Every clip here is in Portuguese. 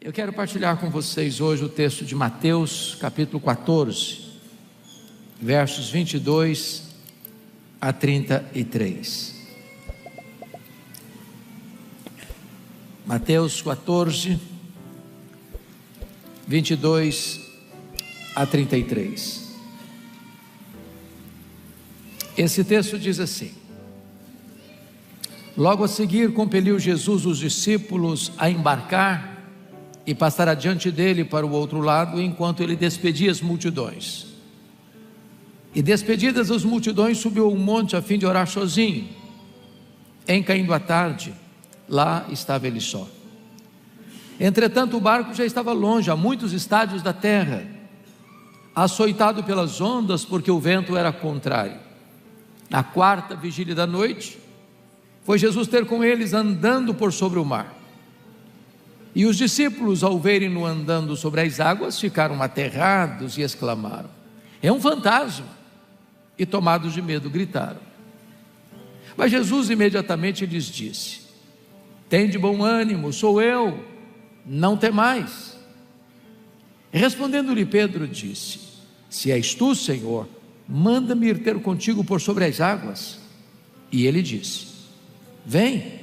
Eu quero partilhar com vocês hoje o texto de Mateus, capítulo 14, versos 22 a 33. Mateus 14, 22 a 33. Esse texto diz assim: Logo a seguir compeliu Jesus os discípulos a embarcar e passar adiante dele para o outro lado, enquanto ele despedia as multidões. E despedidas as multidões, subiu ao monte a fim de orar sozinho. Em caindo a tarde, lá estava ele só. Entretanto, o barco já estava longe, a muitos estádios da terra, açoitado pelas ondas, porque o vento era contrário. Na quarta vigília da noite, foi Jesus ter com eles andando por sobre o mar. E os discípulos, ao verem-no andando sobre as águas, ficaram aterrados e exclamaram: é um fantasma! E tomados de medo, gritaram. Mas Jesus imediatamente lhes disse: tende bom ânimo, sou eu, não temais. Respondendo-lhe Pedro, disse: se és tu, Senhor, manda-me ir ter contigo por sobre as águas. E ele disse: vem.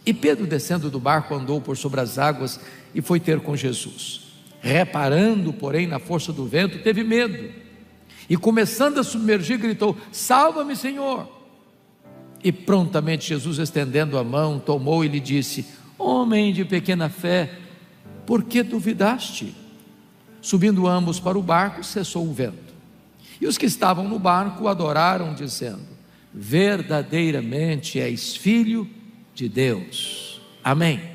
E Pedro, descendo do barco, andou por sobre as águas e foi ter com Jesus. Reparando, porém, na força do vento, teve medo, e começando a submergir, gritou: salva-me, Senhor! E prontamente Jesus, estendendo a mão, tomou e lhe disse: homem de pequena fé, por que duvidaste? Subindo ambos para o barco, cessou o vento. E os que estavam no barco o adoraram, dizendo: verdadeiramente és filho de Deus. Amém.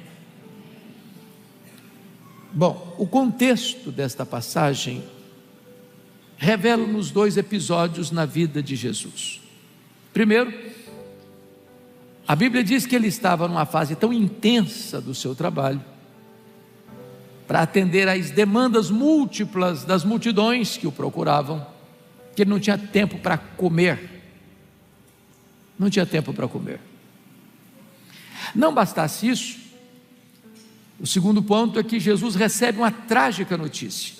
Bom, o contexto desta passagem revela-nos dois episódios na vida de Jesus. Primeiro, a Bíblia diz que ele estava numa fase tão intensa do seu trabalho, para atender às demandas múltiplas das multidões que o procuravam, que ele não tinha tempo para comer. Não tinha tempo para comer. Não bastasse isso, o segundo ponto é que Jesus recebe uma trágica notícia.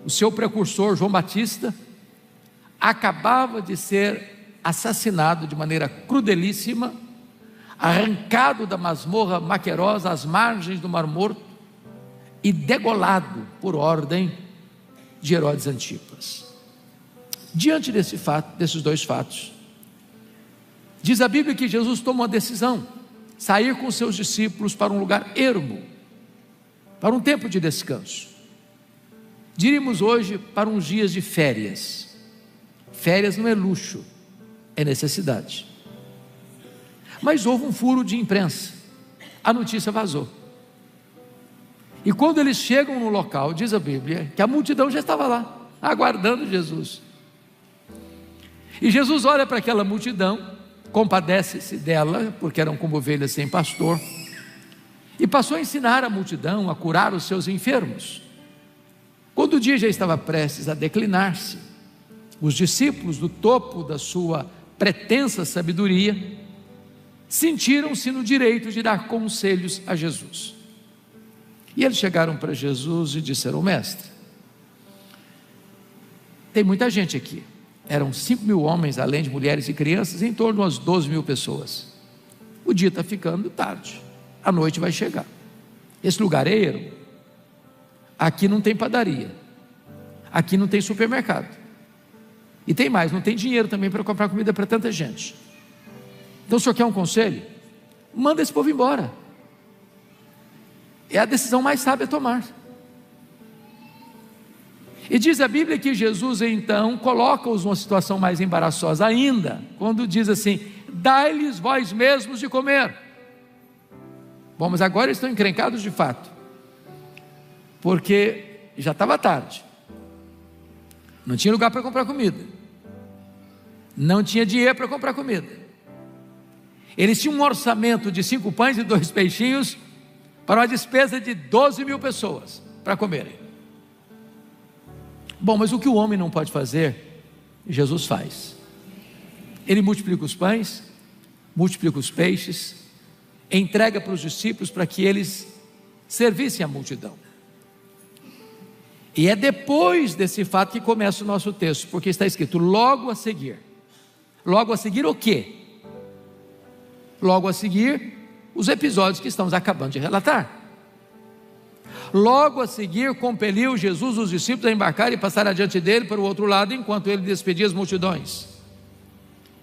O seu precursor, João Batista, acabava de ser assassinado de maneira crudelíssima, arrancado da masmorra maquerosa às margens do Mar Morto e degolado por ordem de Herodes Antipas. Diante desses dois fatos, diz a Bíblia que Jesus toma uma decisão: sair com seus discípulos para um lugar ermo, para um tempo de descanso. Diríamos hoje, para uns dias de férias. Férias não é luxo, é necessidade. Mas houve um furo de imprensa, a notícia vazou. E quando eles chegam no local, diz a Bíblia que a multidão já estava lá, aguardando Jesus. E Jesus olha para aquela multidão, compadece-se dela, porque eram como ovelhas sem pastor, e passou a ensinar a multidão a curar os seus enfermos. Quando o dia já estava prestes a declinar-se, os discípulos, do topo da sua pretensa sabedoria, sentiram-se no direito de dar conselhos a Jesus. E eles chegaram para Jesus e disseram: mestre, tem muita gente aqui. Eram 5.000 homens, além de mulheres e crianças, em torno de umas 12.000 pessoas. O dia está ficando tarde, a noite vai chegar. Esse lugar é ermo. Aqui não tem padaria, aqui não tem supermercado, e tem mais, não tem dinheiro também para comprar comida para tanta gente. Então o senhor quer um conselho? Manda esse povo embora. É a decisão mais sábia a tomar. E diz a Bíblia que Jesus então coloca-os numa situação mais embaraçosa ainda, quando diz assim: dai-lhes vós mesmos de comer. Bom, mas agora eles estão encrencados de fato, porque já estava tarde, não tinha lugar para comprar comida, não tinha dinheiro para comprar comida. Eles tinham um orçamento de 5 pães e 2 peixinhos para uma despesa de 12.000 pessoas para comerem. Bom, mas o que o homem não pode fazer, Jesus faz. Ele multiplica os pães, multiplica os peixes, entrega para os discípulos para que eles servissem a multidão. E é depois desse fato que começa o nosso texto, porque está escrito logo a seguir. Logo a seguir o quê? Logo a seguir os episódios que estamos acabando de relatar. Logo a seguir compeliu Jesus os discípulos a embarcar e passar adiante dele para o outro lado, enquanto ele despedia as multidões.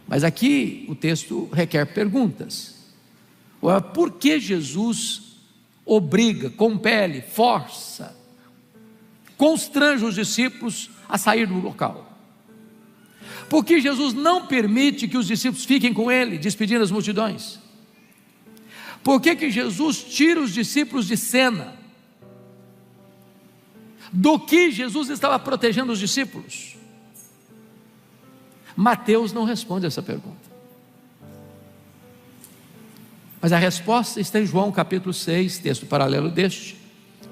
Mas aqui o texto requer perguntas. Por que Jesus obriga, compele, força, constrange os discípulos a sair do local? Por que Jesus não permite que os discípulos fiquem com ele, despedindo as multidões? Por que Jesus tira os discípulos de cena? Do que Jesus estava protegendo os discípulos? Mateus não responde essa pergunta, mas a resposta está em João capítulo 6, texto paralelo deste,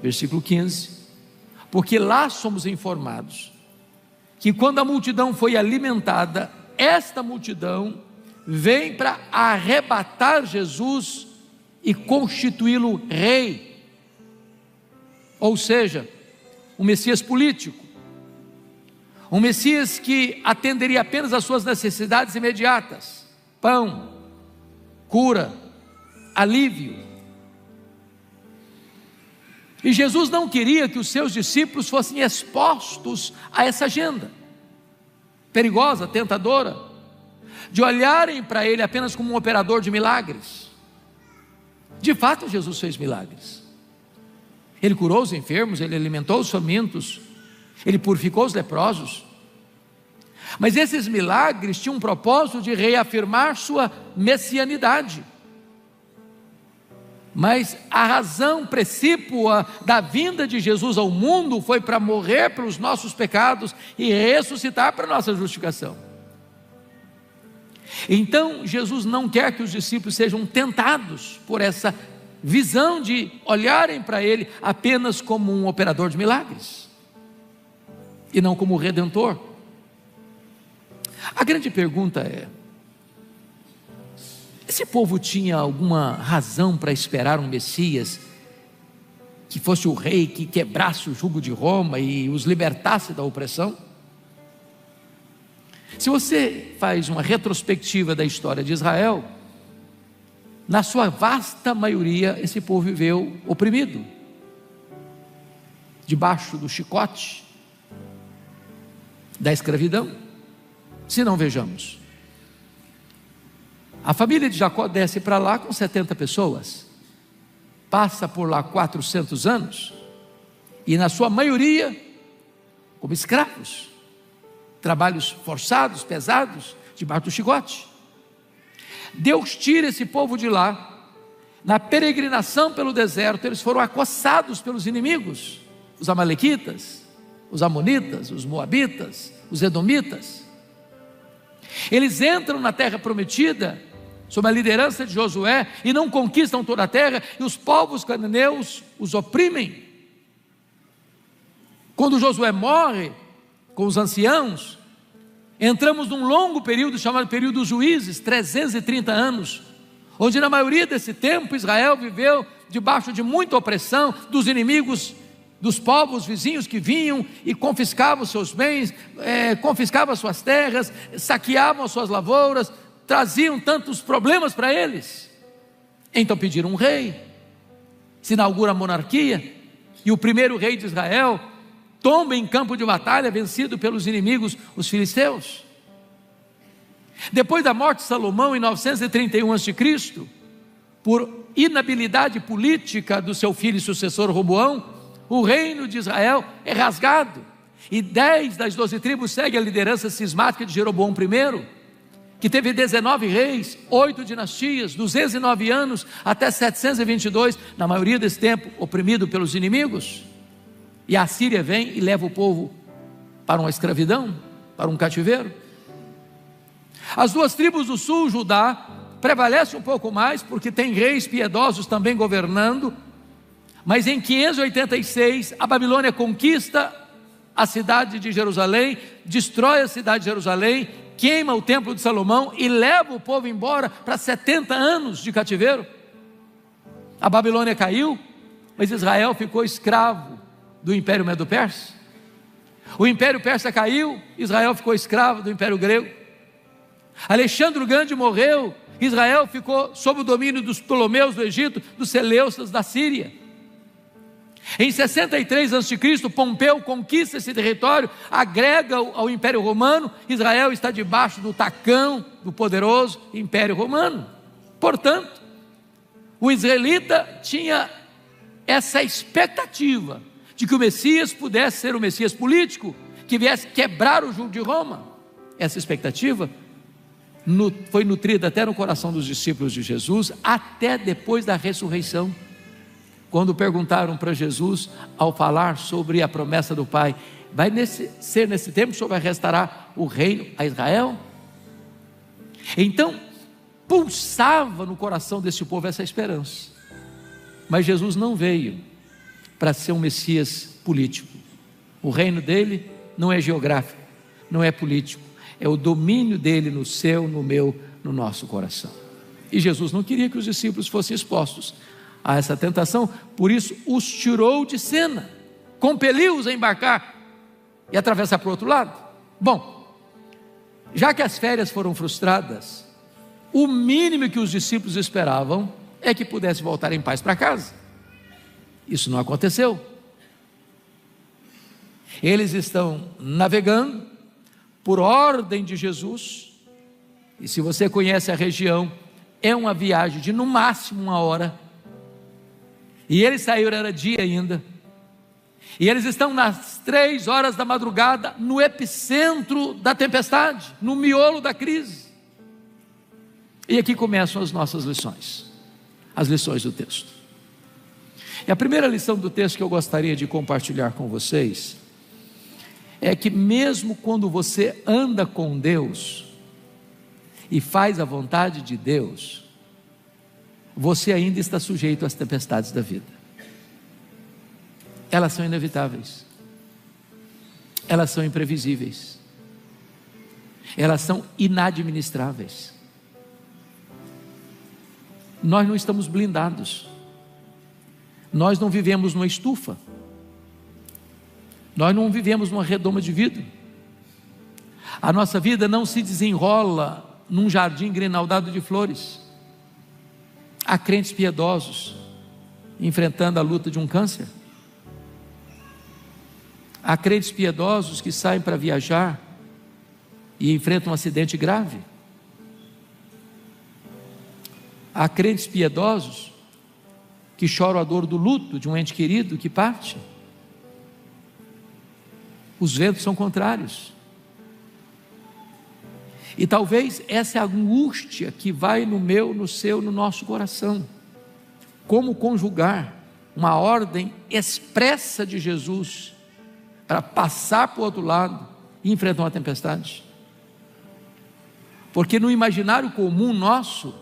versículo 15, porque lá somos informados que quando a multidão foi alimentada, esta multidão vem para arrebatar Jesus e constituí-lo rei, ou seja, um Messias político, um Messias que atenderia apenas às suas necessidades imediatas: pão, cura, alívio. E Jesus não queria que os seus discípulos fossem expostos a essa agenda perigosa, tentadora, de olharem para ele apenas como um operador de milagres. De fato, Jesus fez milagres. Ele curou os enfermos, ele alimentou os famintos, ele purificou os leprosos. Mas esses milagres tinham um propósito de reafirmar sua messianidade. Mas a razão precípua da vinda de Jesus ao mundo foi para morrer pelos nossos pecados e ressuscitar para a nossa justificação. Então Jesus não quer que os discípulos sejam tentados por essa visão de olharem para ele apenas como um operador de milagres e não como redentor. A grande pergunta é: esse povo tinha alguma razão para esperar um Messias que fosse o rei que quebrasse o jugo de Roma e os libertasse da opressão? Se você faz uma retrospectiva da história de Israel, na sua vasta maioria esse povo viveu oprimido, debaixo do chicote da escravidão. Se não, vejamos, a família de Jacó desce para lá com 70 pessoas, passa por lá 400 anos, e na sua maioria como escravos, trabalhos forçados, pesados, debaixo do chicote. Deus tira esse povo de lá. Na peregrinação pelo deserto, eles foram acossados pelos inimigos, os amalequitas, os amonitas, os moabitas, os edomitas. Eles entram na terra prometida sob a liderança de Josué e não conquistam toda a terra, e os povos cananeus os oprimem. Quando Josué morre com os anciãos, entramos num longo período chamado período dos juízes, 330 anos, onde na maioria desse tempo Israel viveu debaixo de muita opressão dos inimigos, dos povos vizinhos que vinham e confiscavam seus bens, confiscavam suas terras, saqueavam as suas lavouras, traziam tantos problemas para eles. Então pediram um rei, se inaugura a monarquia, e o primeiro rei de Israel tomba em campo de batalha, vencido pelos inimigos, os filisteus. Depois da morte de Salomão em 931 a.C., por inabilidade política do seu filho e sucessor Roboão, o reino de Israel é rasgado, e 10 das 12 tribos seguem a liderança cismática de Jeroboão I, que teve 19 reis, 8 dinastias, 209 anos, até 722, na maioria desse tempo oprimido pelos inimigos. E a Síria vem e leva o povo para uma escravidão, para um cativeiro. As duas tribos do sul, Judá, prevalecem um pouco mais, porque tem reis piedosos também governando. Mas em 586, a Babilônia conquista a cidade de Jerusalém, destrói a cidade de Jerusalém, queima o templo de Salomão e leva o povo embora para 70 anos de cativeiro. A Babilônia caiu, mas Israel ficou escravo do Império Medo-Persa. O Império Persa caiu, Israel ficou escravo do Império Grego. Alexandre o Grande morreu, Israel ficou sob o domínio dos Ptolomeus do Egito, dos Seleucidas da Síria. Em 63 a.C., Pompeu conquista esse território, agrega ao Império Romano. Israel está debaixo do tacão do poderoso Império Romano. Portanto, o israelita tinha essa expectativa de que o Messias pudesse ser o Messias político, que viesse quebrar o jugo de Roma. Essa expectativa foi nutrida até no coração dos discípulos de Jesus, até depois da ressurreição, quando perguntaram para Jesus, ao falar sobre a promessa do Pai: vai ser nesse tempo que o Senhor vai restaurar o reino a Israel? Então pulsava no coração desse povo essa esperança. Mas Jesus não veio para ser um Messias político. O reino dele não é geográfico, não é político, é o domínio dele no seu, no meu, no nosso coração. E Jesus não queria que os discípulos fossem expostos a essa tentação, por isso os tirou de cena, compeliu-os a embarcar e atravessar para o outro lado. Bom, já que as férias foram frustradas, o mínimo que os discípulos esperavam é que pudessem voltar em paz para casa. Isso não aconteceu. Eles estão navegando por ordem de Jesus, e se você conhece a região, é uma viagem de no máximo 1 hora, e eles saíram, era dia ainda, e eles estão nas 3 horas da madrugada, no epicentro da tempestade, no miolo da crise. E aqui começam as nossas lições, as lições do texto. E a primeira lição do texto que eu gostaria de compartilhar com vocês é que mesmo quando você anda com Deus e faz a vontade de Deus, você ainda está sujeito às tempestades da vida. Elas são inevitáveis, elas são imprevisíveis, elas são inadministráveis. Nós não estamos blindados, nós não vivemos numa estufa, nós não vivemos numa redoma de vidro, a nossa vida não se desenrola num jardim grinaldado de flores. Há crentes piedosos enfrentando a luta de um câncer, há crentes piedosos que saem para viajar e enfrentam um acidente grave, há crentes piedosos que choram a dor do luto de um ente querido que parte. Os ventos são contrários, e talvez essa é a angústia que vai no meu, no seu, no nosso coração. Como conjugar uma ordem expressa de Jesus para passar para o outro lado e enfrentar uma tempestade? Porque no imaginário comum nosso,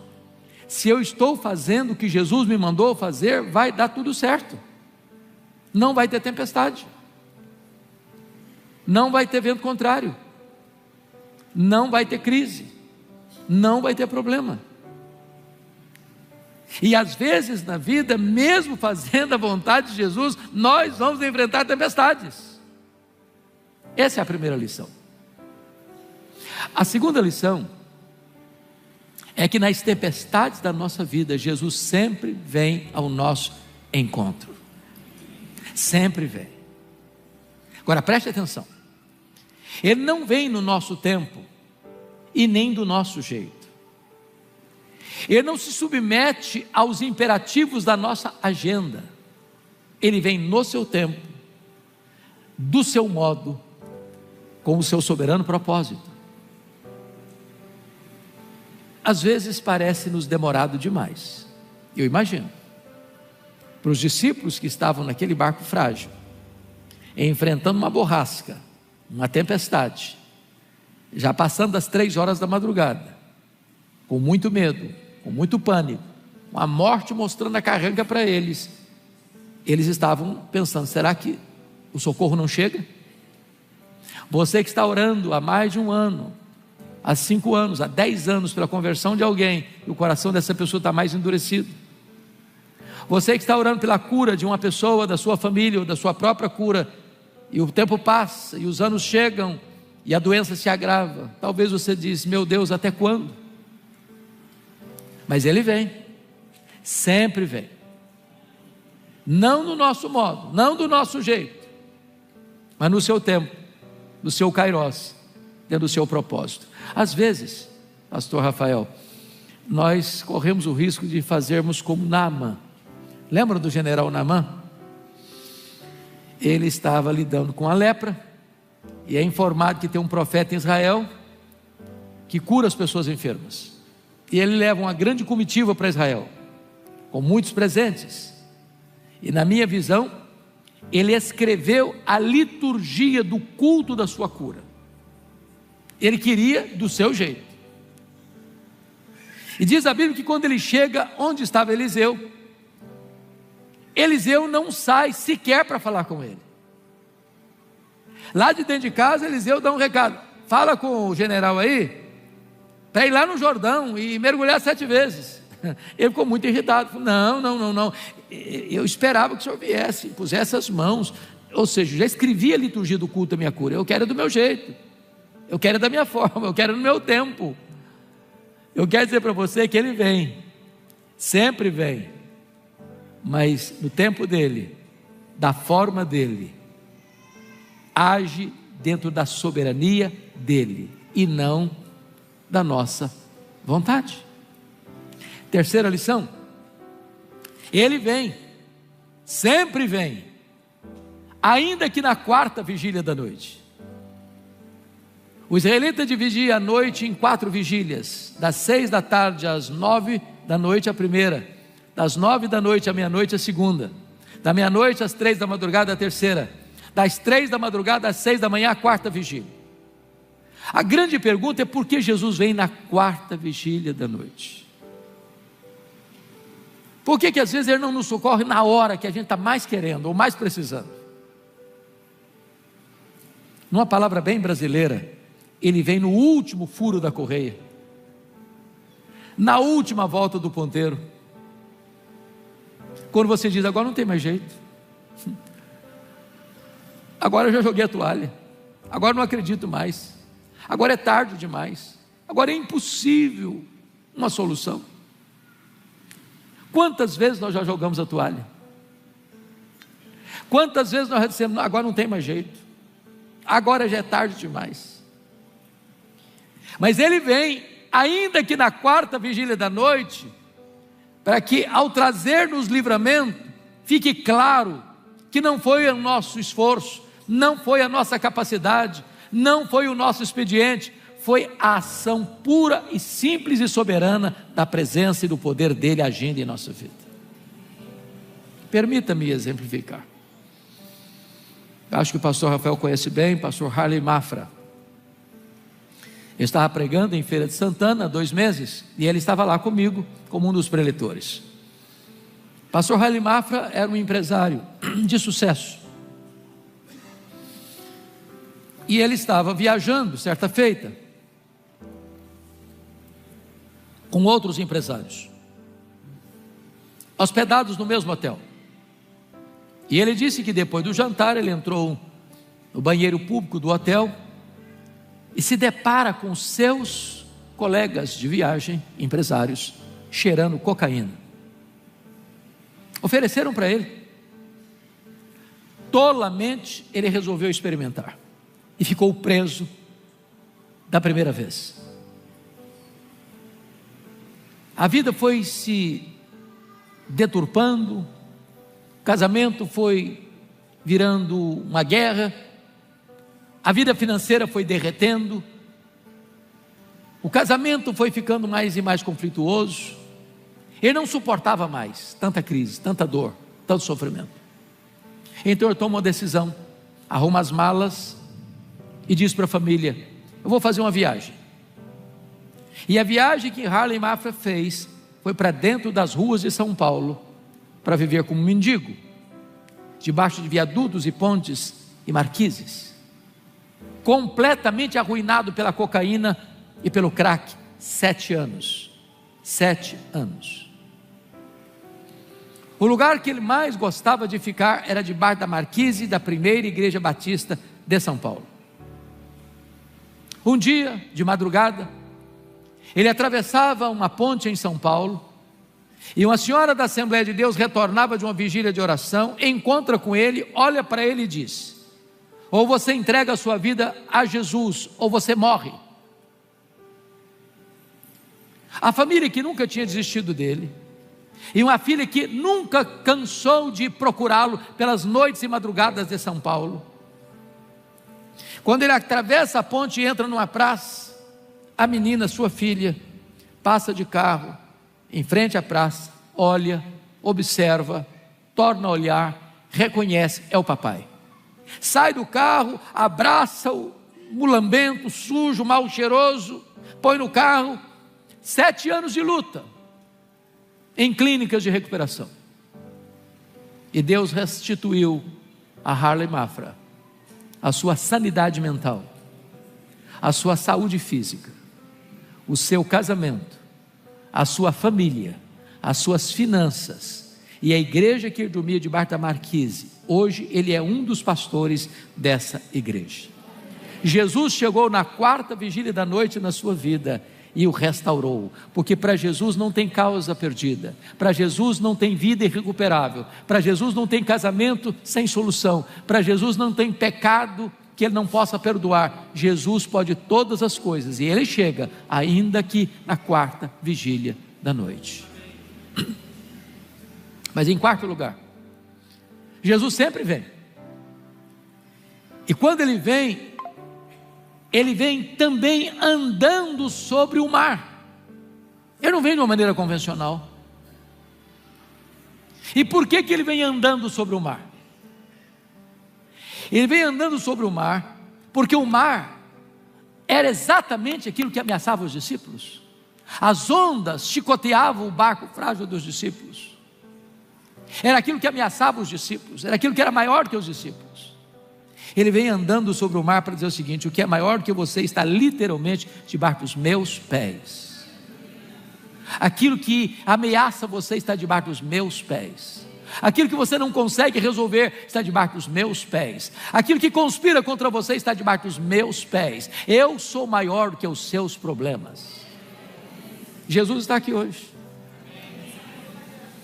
se eu estou fazendo o que Jesus me mandou fazer, vai dar tudo certo, não vai ter tempestade, não vai ter vento contrário, não vai ter crise, não vai ter problema. E às vezes na vida, mesmo fazendo a vontade de Jesus, nós vamos enfrentar tempestades. Essa é a primeira lição. A segunda lição é que nas tempestades da nossa vida, Jesus sempre vem ao nosso encontro, sempre vem. Agora preste atenção, Ele não vem no nosso tempo e nem do nosso jeito, Ele não se submete aos imperativos da nossa agenda, Ele vem no seu tempo, do seu modo, com o seu soberano propósito. Às vezes parece-nos demorado demais. Eu imagino, para os discípulos que estavam naquele barco frágil, enfrentando uma borrasca, uma tempestade, já passando das 3 horas da madrugada, com muito medo, com muito pânico, a morte mostrando a carranca para eles, eles estavam pensando: será que o socorro não chega? Você que está orando há mais de 1 ano, há 5 anos, há 10 anos pela conversão de alguém, e o coração dessa pessoa está mais endurecido. Você que está orando pela cura de uma pessoa, da sua família ou da sua própria cura, e o tempo passa e os anos chegam e a doença se agrava, talvez você diz: meu Deus, até quando? Mas Ele vem, sempre vem, não no nosso modo, não do nosso jeito, mas no seu tempo, no seu kairos, dentro do seu propósito. Às vezes, pastor Rafael, nós corremos o risco de fazermos como Naamã. Lembra do general Naamã? Ele estava lidando com a lepra, e é informado que tem um profeta em Israel, que cura as pessoas enfermas, e ele leva uma grande comitiva para Israel, com muitos presentes, e na minha visão, ele escreveu a liturgia do culto da sua cura. Ele queria do seu jeito, e diz a Bíblia que quando ele chega onde estava Eliseu, Eliseu não sai sequer para falar com ele. Lá de dentro de casa, Eliseu dá um recado: fala com o general aí, para ir lá no Jordão e mergulhar 7 vezes. Ele ficou muito irritado, falou: não, eu esperava que o senhor viesse, pusesse as mãos, ou seja, já escrevi a liturgia do culto da minha cura, eu quero do meu jeito, eu quero da minha forma, eu quero no meu tempo. Eu quero dizer para você que Ele vem, sempre vem, mas no tempo dEle, da forma dEle, age dentro da soberania dEle, e não da nossa vontade. Terceira lição: Ele vem, sempre vem, ainda que na 4ª vigília da noite. O israelita dividia a noite em 4 vigílias, das 6 da tarde às 9 da noite a primeira, das 9 da noite à meia-noite a segunda, da meia-noite às 3 da madrugada a terceira, das 3 da madrugada às 6 da manhã a 4ª vigília. A grande pergunta é: por que Jesus vem na 4ª vigília da noite? Por que às vezes Ele não nos socorre na hora que a gente está mais querendo ou mais precisando? Numa palavra bem brasileira, Ele vem no último furo da correia, na última volta do ponteiro, quando você diz: agora não tem mais jeito, agora eu já joguei a toalha, agora não acredito mais, agora é tarde demais, agora é impossível uma solução. Quantas vezes nós já jogamos a toalha? Quantas vezes nós já dissemos: agora não tem mais jeito, agora já é tarde demais? Mas Ele vem, ainda que na 4ª vigília da noite, para que ao trazer-nos livramento, fique claro que não foi o nosso esforço, não foi a nossa capacidade, não foi o nosso expediente, foi a ação pura e simples e soberana da presença e do poder dEle agindo em nossa vida. Permita-me exemplificar. Acho que o pastor Rafael conhece bem, pastor Harley Mafra. Eu estava pregando em Feira de Santana há 2 meses, e ele estava lá comigo, como um dos preletores. Pastor Harley Mafra era um empresário de sucesso, e ele estava viajando certa feita, com outros empresários, hospedados no mesmo hotel. E ele disse que depois do jantar, ele entrou no banheiro público do hotel, e se depara com seus colegas de viagem, empresários, cheirando cocaína. Ofereceram para ele. Tolamente ele resolveu experimentar, e ficou preso da primeira vez. A vida foi se deturpando, o casamento foi virando uma guerra, a vida financeira foi derretendo, o casamento foi ficando mais e mais conflituoso. Ele não suportava mais tanta crise, tanta dor, tanto sofrimento. Então ele toma uma decisão, arruma as malas e diz para a família: eu vou fazer uma viagem. E a viagem que Harley Mafra fez foi para dentro das ruas de São Paulo, para viver como mendigo, debaixo de viadutos e pontes e marquises, completamente arruinado pela cocaína e pelo crack. 7 anos. 7 anos. O lugar que ele mais gostava de ficar era debaixo da marquise da primeira igreja batista de São Paulo. Um dia, de madrugada, ele atravessava uma ponte em São Paulo, e uma senhora da Assembleia de Deus retornava de uma vigília de oração, encontra com ele, olha para ele e diz: ou você entrega a sua vida a Jesus, ou você morre. A família que nunca tinha desistido dele, e uma filha que nunca cansou de procurá-lo pelas noites e madrugadas de São Paulo. Quando ele atravessa a ponte e entra numa praça, a menina, sua filha, passa de carro em frente à praça, olha, observa, torna a olhar, reconhece, é o papai. Sai do carro, abraça o mulambento, sujo, mal cheiroso, põe no carro. 7 anos de luta em clínicas de recuperação, e Deus restituiu a Harley Mafra a sua sanidade mental, a sua saúde física, o seu casamento, a sua família, as suas finanças, e a igreja que ele dormia debaixo da marquise, hoje ele é um dos pastores dessa igreja. Jesus chegou na 4ª vigília da noite na sua vida e o restaurou, porque para Jesus não tem causa perdida, para Jesus não tem vida irrecuperável, para Jesus não tem casamento sem solução, para Jesus não tem pecado que Ele não possa perdoar. Jesus pode todas as coisas, e Ele chega, ainda que na 4ª vigília da noite. Mas em quarto lugar, Jesus sempre vem, e quando Ele vem também andando sobre o mar. Ele não vem de uma maneira convencional. E por que ele vem andando sobre o mar? Ele vem andando sobre o mar porque o mar era exatamente aquilo que ameaçava os discípulos. As ondas chicoteavam o barco frágil dos discípulos. Era aquilo que ameaçava os discípulos, era aquilo que era maior que os discípulos. Ele vem andando sobre o mar para dizer o seguinte: o que é maior que você está literalmente debaixo dos meus pés. Aquilo que ameaça você está debaixo dos meus pés. Aquilo que você não consegue resolver está debaixo dos meus pés. Aquilo que conspira contra você está debaixo dos meus pés. Eu sou maior do que os seus problemas. Jesus está aqui hoje.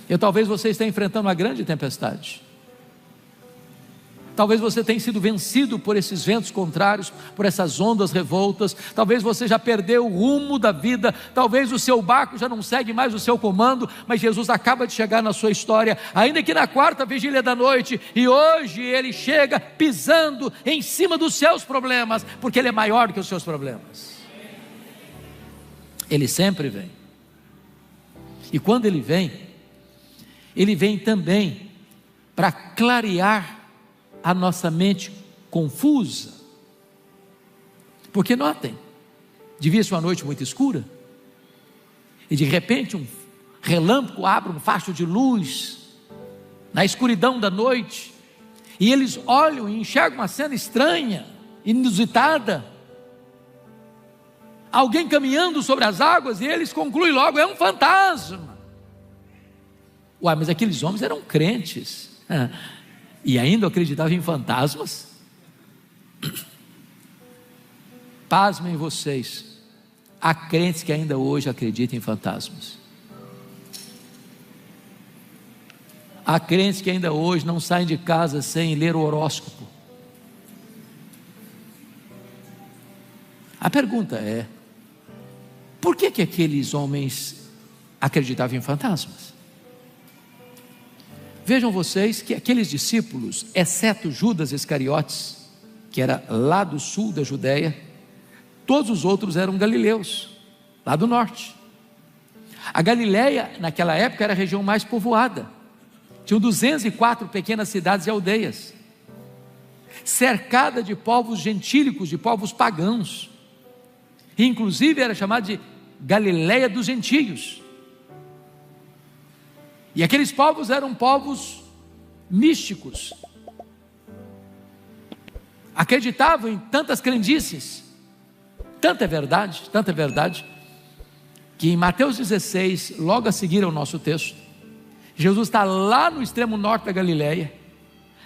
E talvez você esteja enfrentando uma grande tempestade. Talvez você tenha sido vencido por esses ventos contrários, por essas ondas revoltas. Talvez você já perdeu o rumo da vida. Talvez o seu barco já não segue mais o seu comando. Mas Jesus acaba de chegar na sua história, ainda que na 4ª vigília da noite. E hoje Ele chega pisando em cima dos seus problemas, porque Ele é maior que os seus problemas. Ele sempre vem. E quando Ele vem também para clarear a nossa mente confusa. Porque notem, devia ser uma noite muito escura, e de repente um relâmpago abre um facho de luz na escuridão da noite, e eles olham e enxergam uma cena estranha, inusitada, alguém caminhando sobre as águas, e eles concluem logo: é um fantasma. Uai, mas aqueles homens eram crentes e ainda acreditavam em fantasmas? Pasmem vocês, há crentes que ainda hoje acreditam em fantasmas. Há crentes que ainda hoje não saem de casa sem ler o horóscopo. A pergunta é: por que aqueles homens acreditavam em fantasmas? Vejam vocês que aqueles discípulos, exceto Judas Iscariotes, que era lá do sul da Judéia, todos os outros eram galileus, lá do norte. A Galileia naquela época era a região mais povoada, tinham 204 pequenas cidades e aldeias, cercada de povos gentílicos, de povos pagãos, e inclusive era chamada de Galileia dos gentios. E aqueles povos eram povos místicos, acreditavam em tantas crendices. Tanta é verdade, que em Mateus 16, logo a seguir ao nosso texto, Jesus está lá no extremo norte da Galileia,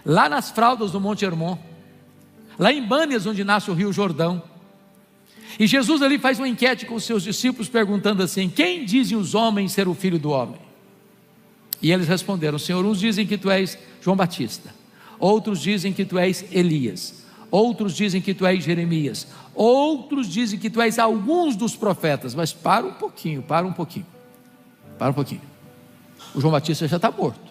lá nas fraldas do Monte Hermon, lá em Bânias, onde nasce o Rio Jordão. E Jesus ali faz uma enquete com os seus discípulos, perguntando assim: quem dizem os homens ser o Filho do Homem? E eles responderam: Senhor, uns dizem que tu és João Batista, outros dizem que tu és Elias, outros dizem que tu és Jeremias, outros dizem que tu és alguns dos profetas. Mas para um pouquinho. O João Batista já está morto.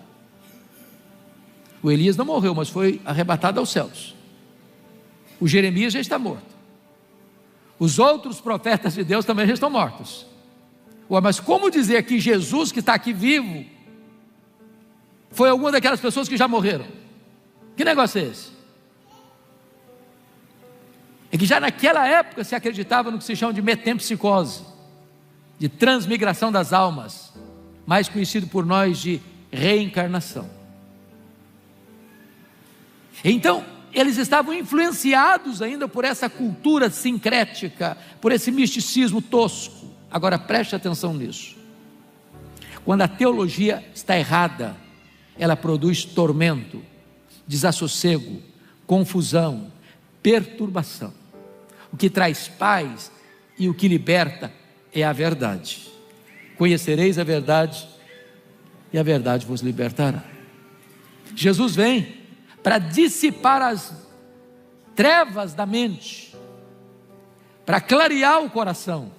O Elias não morreu, mas foi arrebatado aos céus. O Jeremias já está morto. Os outros profetas de Deus também já estão mortos. Ué, mas como dizer que Jesus, que está aqui vivo, foi alguma daquelas pessoas que já morreram? Que negócio é esse? É que já naquela época se acreditava no que se chama de metempsicose, de transmigração das almas, mais conhecido por nós de reencarnação. Então, eles estavam influenciados ainda por essa cultura sincrética, por esse misticismo tosco. Agora preste atenção nisso. Quando a teologia está errada, ela produz tormento, desassossego, confusão, perturbação. O que traz paz e o que liberta é a verdade. Conhecereis a verdade e a verdade vos libertará. Jesus vem para dissipar as trevas da mente, para clarear o coração,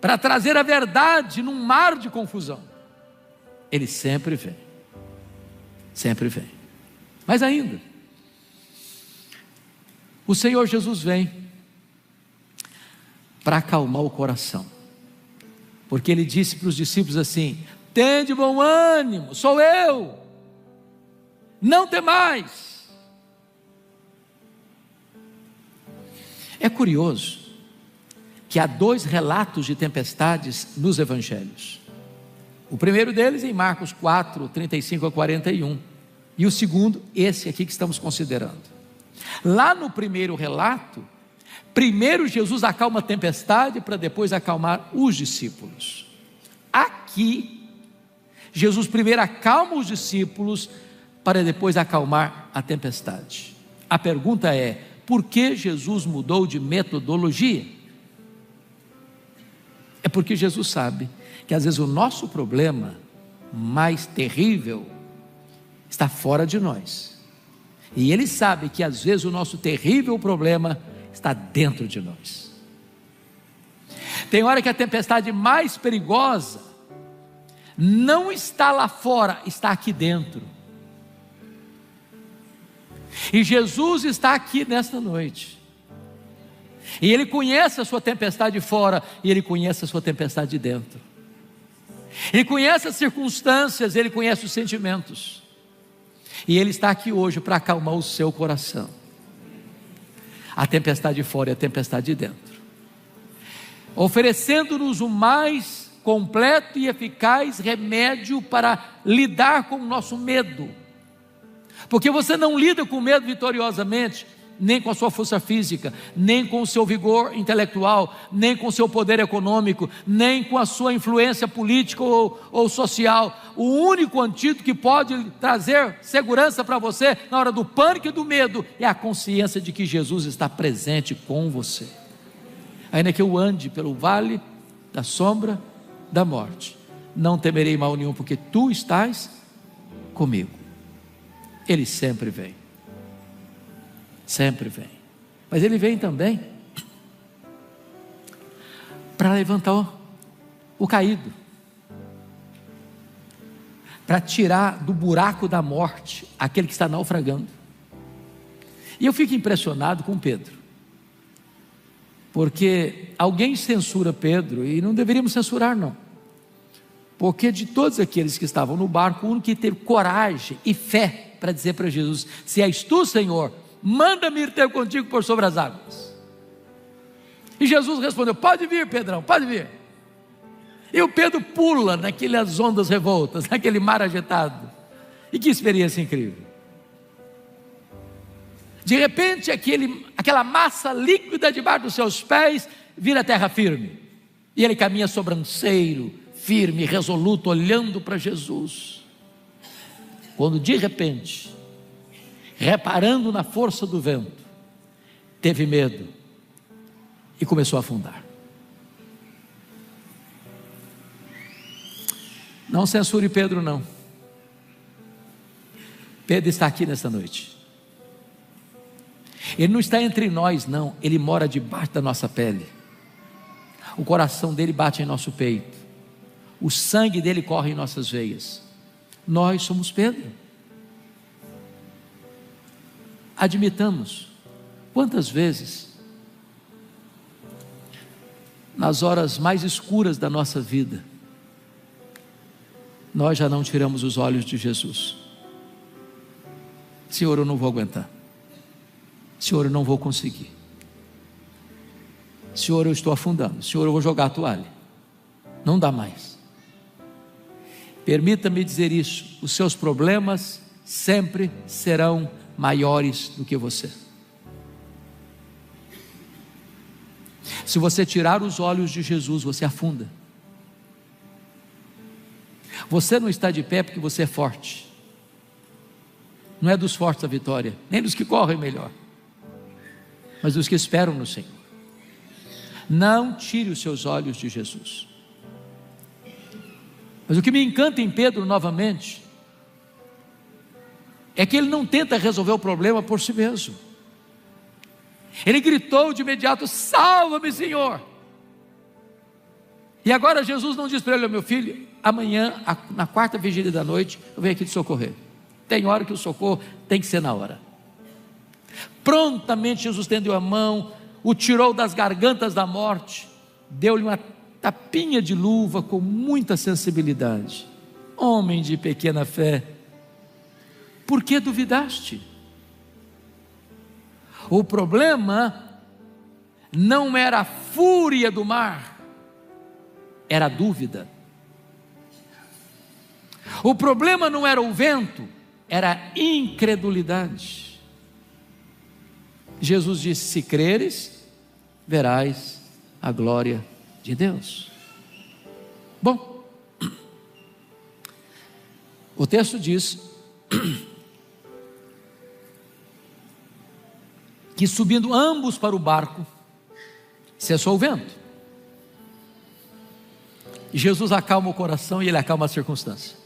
para trazer a verdade num mar de confusão. Ele sempre vem, sempre vem. Mas ainda, o Senhor Jesus vem para acalmar o coração, porque Ele disse para os discípulos assim: tende bom ânimo, sou eu, não temais. É curioso que há dois relatos de tempestades nos evangelhos. O primeiro deles em Marcos 4, 35 a 41, e o segundo, esse aqui que estamos considerando. Lá no primeiro relato, primeiro Jesus acalma a tempestade para depois acalmar os discípulos. Aqui, Jesus primeiro acalma os discípulos para depois acalmar a tempestade. A pergunta é: por que Jesus mudou de metodologia? É porque Jesus sabe que às vezes o nosso problema mais terrível está fora de nós, e Ele sabe que às vezes o nosso terrível problema está dentro de nós. Tem hora que a tempestade mais perigosa não está lá fora, está aqui dentro. E Jesus está aqui nesta noite, e Ele conhece a sua tempestade fora, e Ele conhece a sua tempestade de dentro. Ele conhece as circunstâncias, Ele conhece os sentimentos, e Ele está aqui hoje para acalmar o seu coração. A tempestade de fora e a tempestade de dentro, oferecendo-nos o mais completo e eficaz remédio para lidar com o nosso medo. Porque você não lida com medo vitoriosamente, nem com a sua força física, nem com o seu vigor intelectual, nem com o seu poder econômico, nem com a sua influência política ou social. O único antídoto que pode trazer segurança para você na hora do pânico e do medo é a consciência de que Jesus está presente com você. Ainda que eu ande pelo vale da sombra da morte, não temerei mal nenhum, porque tu estás comigo. Ele sempre vem, sempre vem, mas Ele vem também para levantar o caído, para tirar do buraco da morte aquele que está naufragando. E eu fico impressionado com Pedro, porque alguém censura Pedro, e não deveríamos censurar não, porque de todos aqueles que estavam no barco, o único que teve coragem e fé para dizer para Jesus: se és tu, Senhor, manda-me ir ter contigo por sobre as águas. E Jesus respondeu: pode vir, Pedrão, pode vir. E o Pedro pula naquelas ondas revoltas, naquele mar agitado. E que experiência incrível! De repente aquela massa líquida debaixo dos seus pés vira terra firme, e ele caminha sobranceiro, firme, resoluto, olhando para Jesus, quando de repente, reparando na força do vento, teve medo e começou a afundar. Não censure Pedro, não. Pedro está aqui nesta noite. Ele não está entre nós, não. Ele mora debaixo da nossa pele. O coração dele bate em nosso peito. O sangue dele corre em nossas veias. Nós somos Pedro. Admitamos. Quantas vezes, nas horas mais escuras da nossa vida, nós já não tiramos os olhos de Jesus. Senhor, eu não vou aguentar. Senhor, eu não vou conseguir. Senhor, eu estou afundando. Senhor, eu vou jogar a toalha. Não dá mais. Permita-me dizer isso: os seus problemas sempre serão maiores do que você. Se você tirar os olhos de Jesus, você afunda. Você não está de pé porque você é forte. Não é dos fortes a vitória, nem dos que correm melhor, mas dos que esperam no Senhor. Não tire os seus olhos de Jesus. Mas o que me encanta em Pedro novamente é que ele não tenta resolver o problema por si mesmo. Ele gritou de imediato: salva-me, Senhor. E agora Jesus não diz para ele: meu filho, amanhã, na quarta vigília da noite, eu venho aqui te socorrer. Tem hora que o socorro tem que ser na hora. Prontamente Jesus estendeu a mão, o tirou das gargantas da morte, deu-lhe uma tapinha de luva com muita sensibilidade. Homem de pequena fé, por que duvidaste? O problema não era a fúria do mar, era a dúvida. O problema não era o vento, era a incredulidade. Jesus disse: se creres, verás a glória de Deus. Bom, o texto diz que subindo ambos para o barco, cessou o vento. Jesus acalma o coração e ele acalma a circunstância.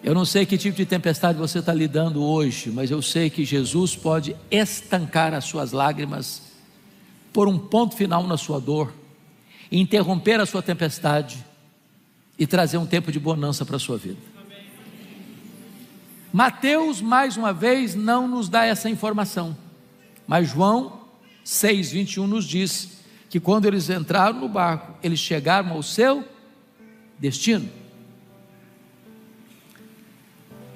Eu não sei que tipo de tempestade você está lidando hoje, mas eu sei que Jesus pode estancar as suas lágrimas, pôr um ponto final na sua dor, interromper a sua tempestade e trazer um tempo de bonança para a sua vida. Mateus, mais uma vez, não nos dá essa informação, mas João 6:21 nos diz que quando eles entraram no barco, eles chegaram ao seu destino.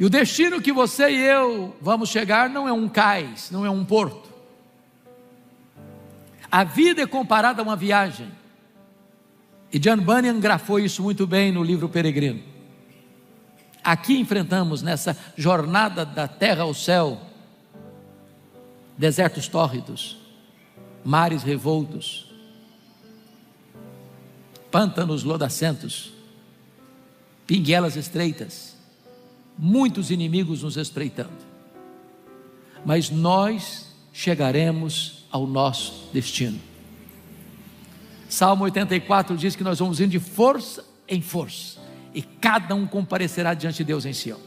E o destino que você e eu vamos chegar não é um cais, não é um porto. A vida é comparada a uma viagem, e John Bunyan grafou isso muito bem no livro Peregrino. Aqui enfrentamos, nessa jornada da terra ao céu, desertos tórridos, mares revoltos, pântanos lodacentos, pinguelas estreitas, muitos inimigos nos espreitando, mas nós chegaremos ao nosso destino. Salmo 84 diz que nós vamos indo de força em força, e cada um comparecerá diante de Deus em Sião.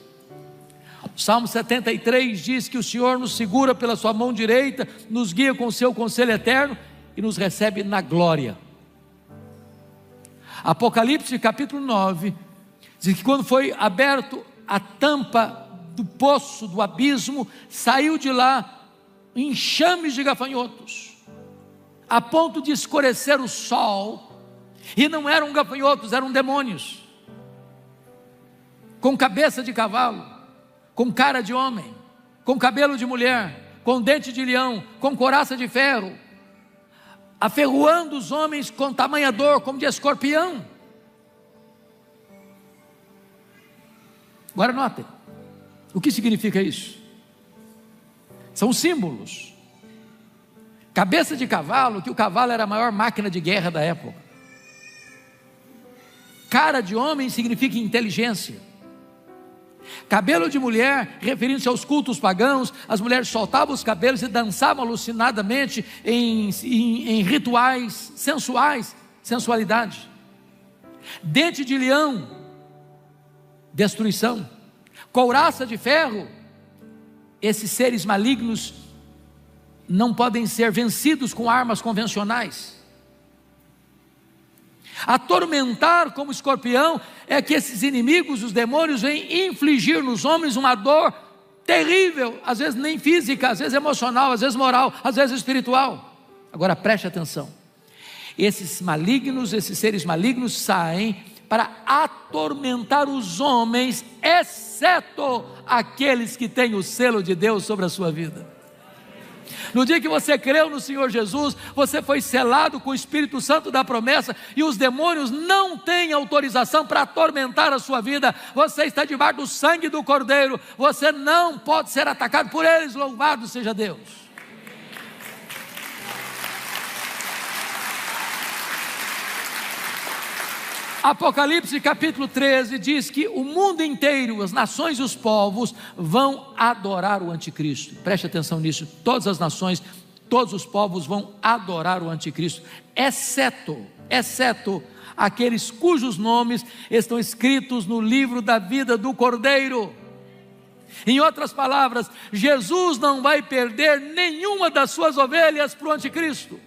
O Salmo 73 diz que o Senhor nos segura pela sua mão direita, nos guia com o seu conselho eterno e nos recebe na glória. Apocalipse capítulo 9 diz que quando foi aberto a tampa do poço, do abismo, saiu de lá enxames de gafanhotos, a ponto de escurecer o sol, e não eram gafanhotos, eram demônios, com cabeça de cavalo, com cara de homem, com cabelo de mulher, com dente de leão, com couraça de ferro, aferroando os homens com tamanha dor, como de escorpião. Agora notem, o que significa isso? São símbolos. Cabeça de cavalo, que o cavalo era a maior máquina de guerra da época. Cara de homem significa inteligência. Cabelo de mulher, referindo-se aos cultos pagãos, as mulheres soltavam os cabelos e dançavam alucinadamente em rituais sensuais, sensualidade. Dente de leão, destruição. Couraça de ferro, esses seres malignos não podem ser vencidos com armas convencionais. Atormentar como escorpião é que esses inimigos, os demônios, vêm infligir nos homens uma dor terrível, às vezes nem física, às vezes emocional, às vezes moral, às vezes espiritual. Agora preste atenção, esses malignos, esses seres malignos saem para atormentar os homens, exceto aqueles que têm o selo de Deus sobre a sua vida. No dia que você creu no Senhor Jesus, você foi selado com o Espírito Santo da promessa, e os demônios não têm autorização para atormentar a sua vida. Você está debaixo do sangue do Cordeiro, você não pode ser atacado por eles. Louvado seja Deus. Apocalipse capítulo 13 diz que o mundo inteiro, as nações e os povos vão adorar o anticristo. Preste atenção nisso, todas as nações, todos os povos vão adorar o anticristo, exceto aqueles cujos nomes estão escritos no livro da vida do Cordeiro. Em outras palavras, Jesus não vai perder nenhuma das suas ovelhas para o anticristo.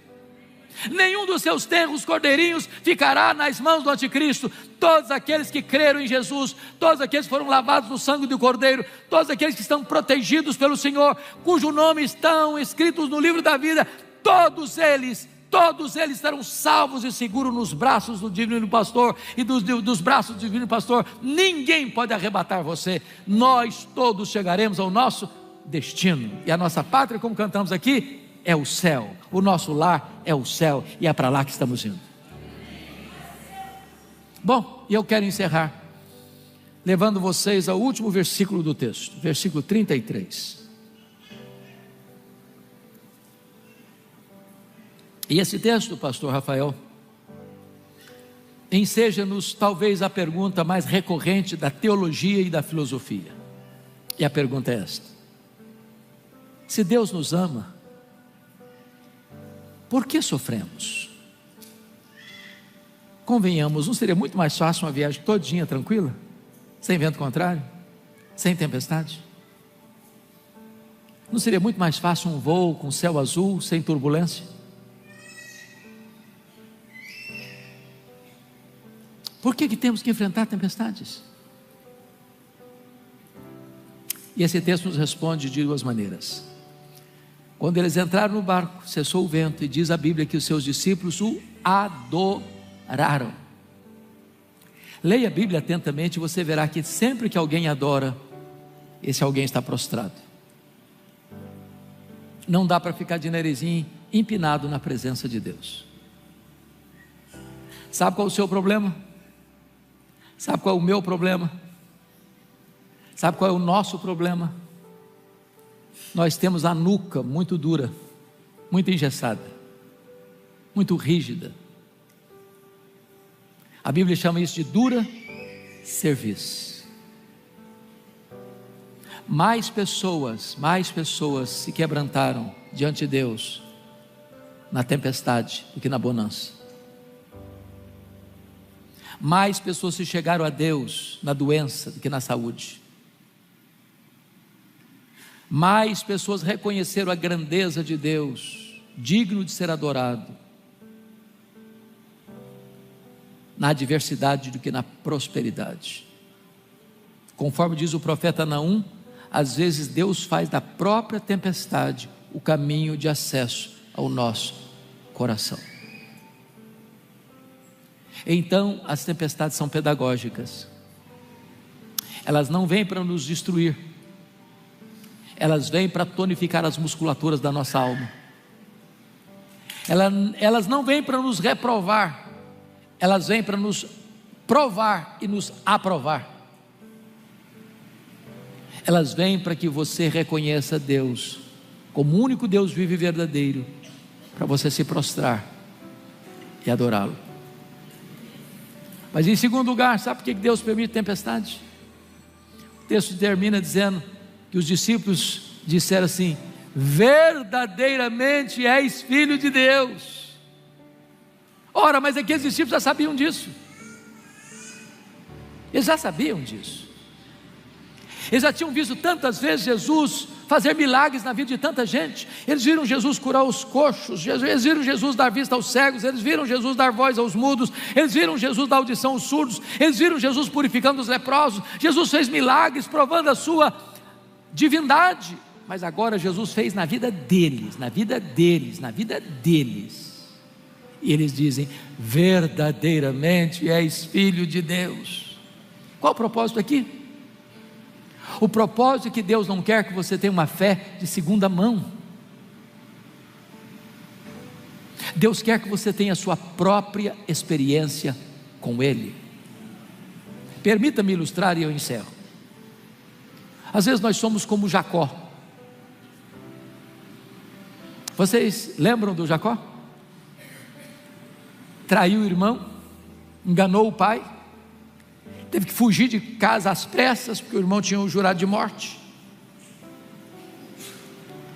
Nenhum dos seus tenros cordeirinhos ficará nas mãos do anticristo. Todos aqueles que creram em Jesus, todos aqueles que foram lavados no sangue do Cordeiro, todos aqueles que estão protegidos pelo Senhor, cujo nome estão escritos no livro da vida, todos eles estarão salvos e seguros nos braços do divino pastor, e dos braços do divino pastor ninguém pode arrebatar você. Nós todos chegaremos ao nosso destino, e a nossa pátria, como cantamos aqui, é o céu. O nosso lar é o céu, e é para lá que estamos indo. Bom, e eu quero encerrar levando vocês ao último versículo do texto, versículo 33. E esse texto, pastor Rafael, enseja-nos talvez a pergunta mais recorrente da teologia e da filosofia. E a pergunta é esta: se Deus nos ama, por que sofremos? Convenhamos, não seria muito mais fácil uma viagem todinha tranquila, sem vento contrário, sem tempestade? Não seria muito mais fácil um voo com céu azul, sem turbulência? Por que temos que enfrentar tempestades? E esse texto nos responde de duas maneiras. Quando eles entraram no barco, cessou o vento, e diz a Bíblia que os seus discípulos o adoraram. Leia a Bíblia atentamente e você verá que sempre que alguém adora, esse alguém está prostrado. Não dá para ficar de narizinho empinado na presença de Deus. Sabe qual é o seu problema? Sabe qual é o meu problema? Sabe qual é o nosso problema? Nós temos a nuca muito dura, muito engessada, muito rígida. A Bíblia chama isso de dura cerviz. Mais pessoas se quebrantaram diante de Deus na tempestade do que na bonança. Mais pessoas se chegaram a Deus na doença do que na saúde. Mais pessoas reconheceram a grandeza de Deus, digno de ser adorado, na adversidade do que na prosperidade. Conforme diz o profeta Naum, às vezes Deus faz da própria tempestade o caminho de acesso ao nosso coração. Então, as tempestades são pedagógicas. Elas não vêm para nos destruir, elas vêm para tonificar as musculaturas da nossa alma. Elas não vêm para nos reprovar, elas vêm para nos provar e nos aprovar. Elas vêm para que você reconheça Deus como o único Deus vivo e verdadeiro, para você se prostrar e adorá-lo. Mas em segundo lugar, sabe por que Deus permite tempestade? O texto termina dizendo que os discípulos disseram assim: verdadeiramente és filho de Deus. Ora, mas aqueles discípulos já sabiam disso. Eles já sabiam disso. Eles já tinham visto tantas vezes Jesus fazer milagres na vida de tanta gente. Eles viram Jesus curar os coxos, eles viram Jesus dar vista aos cegos, eles viram Jesus dar voz aos mudos, eles viram Jesus dar audição aos surdos, eles viram Jesus purificando os leprosos. Jesus fez milagres provando a sua divindade. Mas agora Jesus fez na vida deles, na vida deles, na vida deles. E eles dizem: verdadeiramente és filho de Deus. Qual o propósito aqui? O propósito é que Deus não quer que você tenha uma fé de segunda mão. Deus quer que você tenha a sua própria experiência com Ele. Permita-me ilustrar e eu encerro. Às vezes nós somos como Jacó. Vocês lembram do Jacó? Traiu o irmão, enganou o pai, teve que fugir de casa às pressas, porque o irmão tinha o jurado de morte.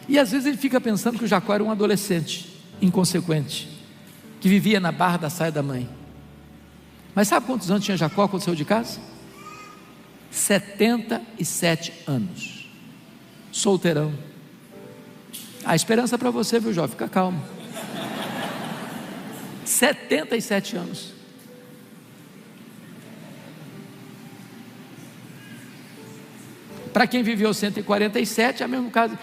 E às vezes ele fica pensando que o Jacó era um adolescente inconsequente, que vivia na barra da saia da mãe. Mas sabe quantos anos tinha Jacó quando saiu de casa? 77 anos, solteirão. Há esperança para você, viu, jovem? Fica calmo. 77 anos. Para quem viveu 147, é o mesmo caso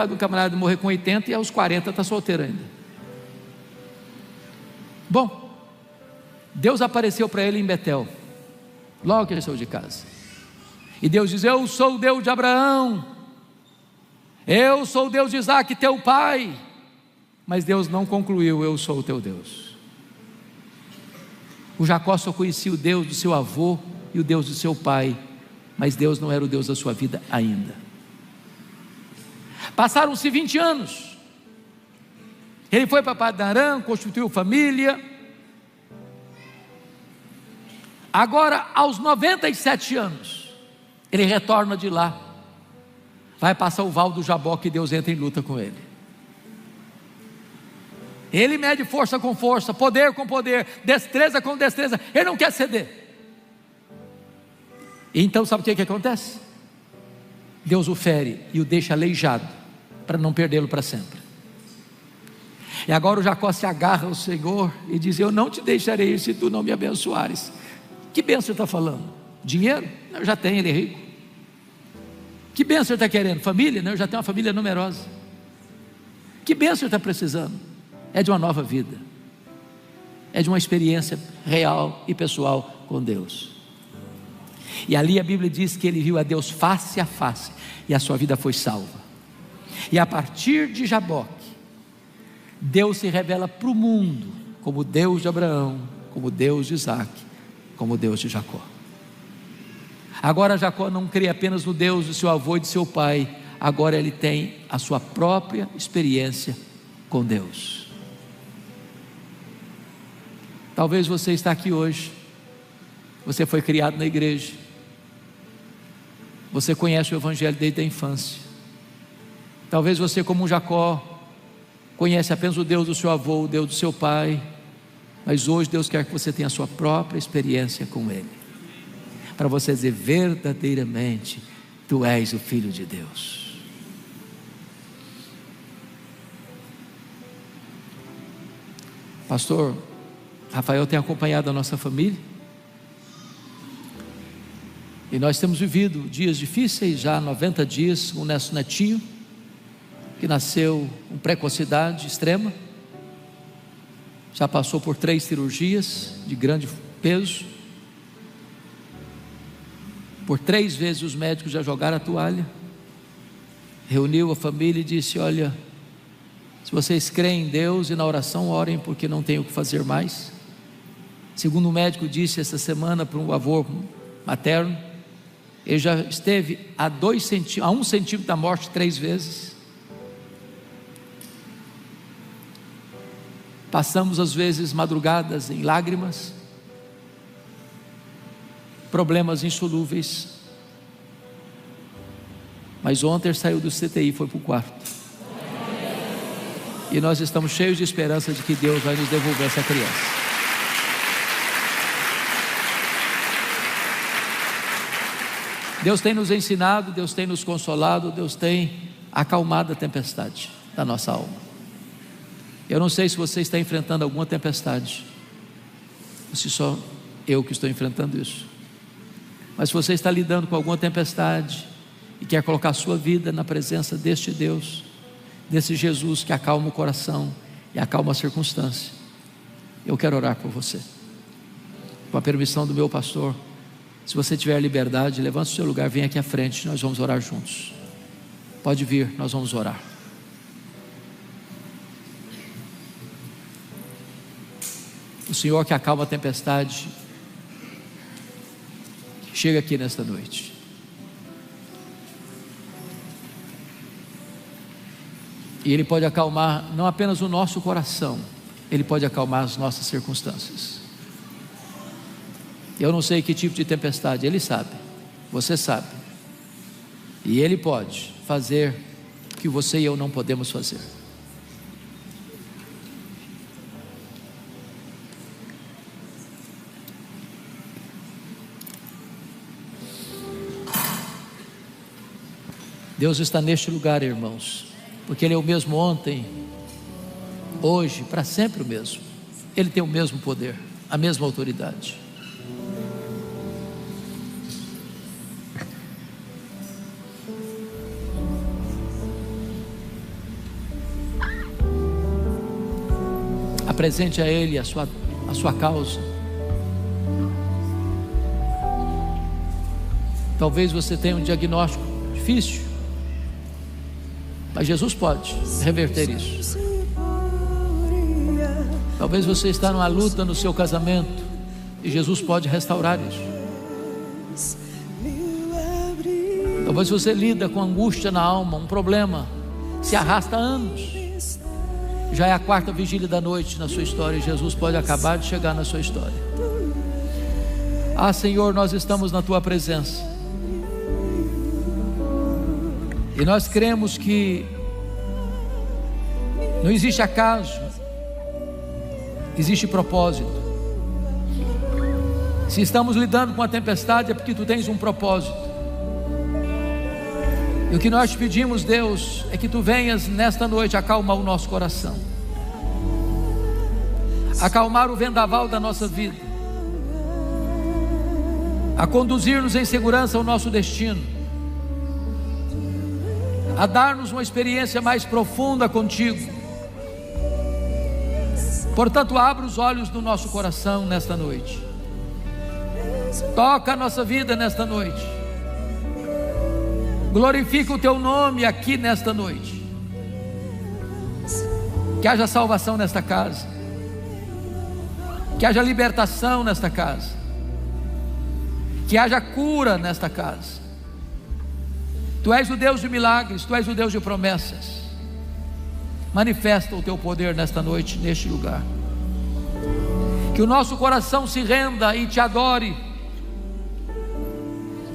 do camarada morrer com 80 e aos 40 está solteiro ainda. Bom, Deus apareceu para ele em Betel, logo que ele saiu de casa. E Deus diz: eu sou o Deus de Abraão, eu sou o Deus de Isaac, teu pai. Mas Deus não concluiu: eu sou o teu Deus. O Jacó só conhecia o Deus do seu avô e o Deus do seu pai, mas Deus não era o Deus da sua vida ainda. Passaram-se 20 anos. Ele foi para Padan-Aram, constituiu família. Agora, aos 97 anos, ele retorna de lá. Vai passar o val do Jaboque e Deus entra em luta com ele. Ele mede força com força, poder com poder, destreza com destreza. Ele não quer ceder. Então sabe o que acontece? Deus o fere e o deixa aleijado, para não perdê-lo para sempre. E agora o Jacó se agarra ao Senhor e diz: eu não te deixarei se tu não me abençoares. Que bênção você está falando? Dinheiro? Eu já tenho, ele é rico. Que bênção você está querendo? Família? Não, eu já tenho uma família numerosa. Que bênção você está precisando? É de uma nova vida, é de uma experiência real e pessoal com Deus. E ali a Bíblia diz que ele viu a Deus face a face, e a sua vida foi salva. E a partir de Jaboque, Deus se revela para o mundo como Deus de Abraão, como Deus de Isaac, como Deus de Jacó. Agora Jacó não crê apenas no Deus do seu avô e de seu pai, agora ele tem a sua própria experiência com Deus. Talvez você está aqui hoje, você foi criado na igreja, você conhece o Evangelho desde a infância. Talvez você, como Jacó, conhece apenas o Deus do seu avô, o Deus do seu pai, mas hoje Deus quer que você tenha a sua própria experiência com Ele, para você dizer: verdadeiramente tu és o Filho de Deus. Pastor Rafael tem acompanhado a nossa família, e nós temos vivido dias difíceis, já há 90 dias, com o nosso netinho, que nasceu com precocidade extrema, já passou por 3 cirurgias de grande peso, por 3 vezes os médicos já jogaram a toalha. Reuniu a família e disse: olha, se vocês creem em Deus e na oração, orem, porque não tem o que fazer mais. Segundo o médico disse essa semana para um avô materno, ele já esteve a 1 centímetro da morte 3 vezes. Passamos às vezes madrugadas em lágrimas, problemas insolúveis, mas ontem saiu do CTI e foi para o quarto, e nós estamos cheios de esperança de que Deus vai nos devolver essa criança. Deus tem nos ensinado, Deus tem nos consolado, Deus tem acalmado a tempestade da nossa alma. Eu não sei se você está enfrentando alguma tempestade, ou se só eu que estou enfrentando isso, mas se você está lidando com alguma tempestade e quer colocar a sua vida na presença deste Deus, desse Jesus que acalma o coração e acalma a circunstância, eu quero orar por você. Com a permissão do meu pastor, se você tiver liberdade, levante o seu lugar, vem aqui à frente, nós vamos orar juntos. Pode vir, nós vamos orar. O Senhor que acalma a tempestade chega aqui nesta noite. E Ele pode acalmar não apenas o nosso coração, Ele pode acalmar as nossas circunstâncias. Eu não sei que tipo de tempestade, Ele sabe, você sabe, e Ele pode fazer o que você e eu não podemos fazer. Deus está neste lugar, irmãos, porque Ele é o mesmo ontem, hoje, para sempre o mesmo. Ele tem o mesmo poder, a mesma autoridade. Apresente a Ele a sua causa. Talvez você tenha um diagnóstico difícil, mas Jesus pode reverter isso. Talvez você está numa luta no seu casamento e Jesus pode restaurar isso. Talvez você lida com angústia na alma, um problema se arrasta há anos. Já é a 4ª vigília da noite na sua história e Jesus pode acabar de chegar na sua história. Ah, Senhor, nós estamos na Tua presença e nós cremos que não existe acaso, existe propósito. Se estamos lidando com a tempestade é porque Tu tens um propósito. E o que nós te pedimos, Deus, é que Tu venhas nesta noite acalmar o nosso coração, acalmar o vendaval da nossa vida, a conduzir-nos em segurança ao nosso destino, a dar-nos uma experiência mais profunda contigo. Portanto, abra os olhos do nosso coração nesta noite, toca a nossa vida nesta noite, glorifica o Teu nome aqui nesta noite. Que haja salvação nesta casa, que haja libertação nesta casa, que haja cura nesta casa. Tu és o Deus de milagres, Tu és o Deus de promessas. Manifesta o Teu poder nesta noite, neste lugar. Que o nosso coração se renda e Te adore,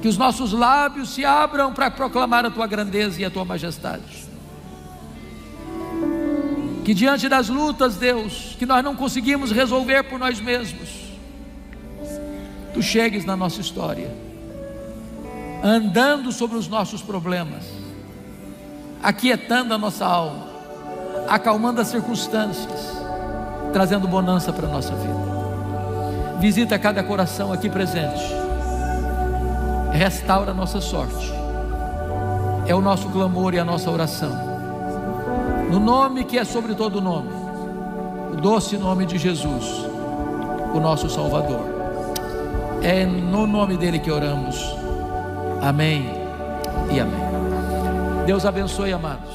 que os nossos lábios se abram para proclamar a Tua grandeza e a Tua majestade. Que diante das lutas, Deus, que nós não conseguimos resolver por nós mesmos, Tu chegues na nossa história, andando sobre os nossos problemas, aquietando a nossa alma, acalmando as circunstâncias, trazendo bonança para a nossa vida. Visita cada coração aqui presente, restaura a nossa sorte. É o nosso clamor e a nossa oração, no nome que é sobre todo nome, o doce nome de Jesus, o nosso Salvador. É no nome dele que oramos. Amém e amém. Deus abençoe, amados.